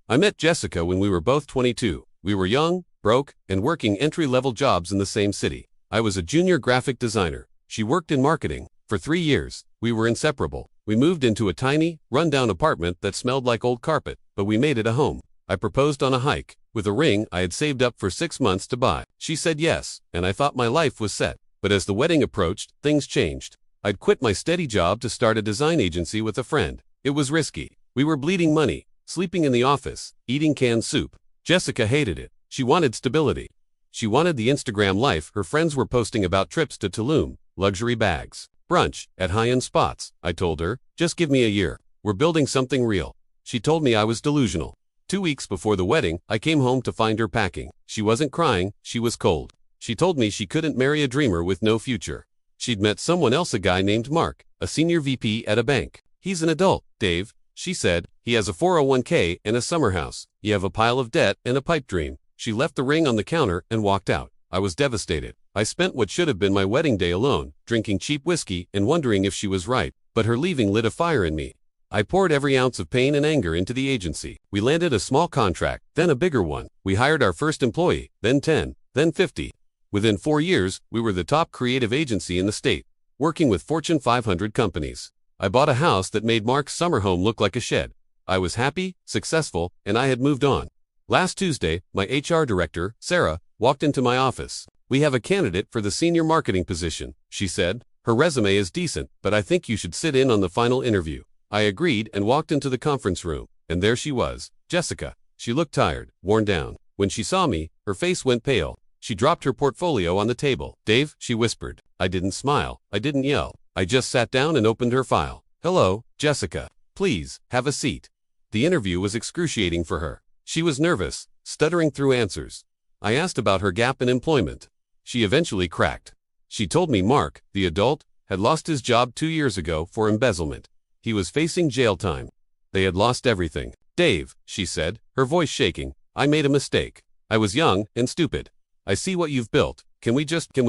I met Jessica when we were both 22. We were young, broke, and working entry-level jobs in the same city. I was a junior graphic designer. She worked in marketing. For 3 years, we were inseparable. We moved into a tiny, run-down apartment that smelled like old carpet, but we made it a home. I proposed on a hike, with a ring I had saved up for 6 months to buy. She said yes, and I thought my life was set. But as the wedding approached, things changed. I'd quit my steady job to start a design agency with a friend. It was risky. We were bleeding money, sleeping in the office, eating canned soup. Jessica hated it. She wanted stability. She wanted the Instagram life her friends were posting about trips to Tulum, luxury bags, brunch at high-end spots. I told her, just give me a year. We're building something real. She told me I was delusional. 2 weeks before the wedding, I came home to find her packing. She wasn't crying, she was cold. She told me she couldn't marry a dreamer with no future. She'd met someone else, a guy named Mark, a senior VP at a bank. He's an adult, Dave, she said. He has a 401k and a summer house. You have a pile of debt and a pipe dream. She left the ring on the counter and walked out. I was devastated. I spent what should have been my wedding day alone, drinking cheap whiskey and wondering if she was right, but her leaving lit a fire in me. I poured every ounce of pain and anger into the agency. We landed a small contract, then a bigger one. We hired our first employee, then 10, then 50. Within 4 years, we were the top creative agency in the state, working with Fortune 500 companies. I bought a house that made Mark's summer home look like a shed. I was happy, successful, and I had moved on. Last Tuesday, my HR director, Sarah, walked into my office. We have a candidate for the senior marketing position, she said. Her resume is decent, but I think you should sit in on the final interview. I agreed and walked into the conference room, and there she was, Jessica. She looked tired, worn down. When she saw me, her face went pale. She dropped her portfolio on the table. Dave, she whispered. I didn't smile. I didn't yell. I just sat down and opened her file. Hello, Jessica. Please, have a seat. The interview was excruciating for her. She was nervous, stuttering through answers. I asked about her gap in employment. She eventually cracked. She told me Mark, the adult, had lost his job 2 years ago for embezzlement. He was facing jail time. They had lost everything. Dave, she said, her voice shaking, I made a mistake. I was young and stupid. I see what you've built. Can we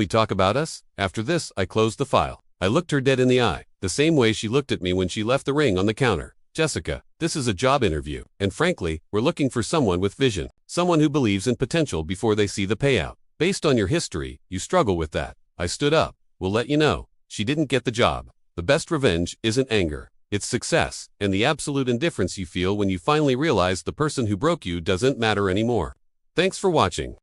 talk about us? After this, I closed the file. I looked her dead in the eye, the same way she looked at me when she left the ring on the counter. Jessica, this is a job interview, and frankly, we're looking for someone with vision, someone who believes in potential before they see the payout. Based on your history, you struggle with that. I stood up. We'll let you know. She didn't get the job. The best revenge isn't anger. It's success, and the absolute indifference you feel when you finally realize the person who broke you doesn't matter anymore. Thanks for watching.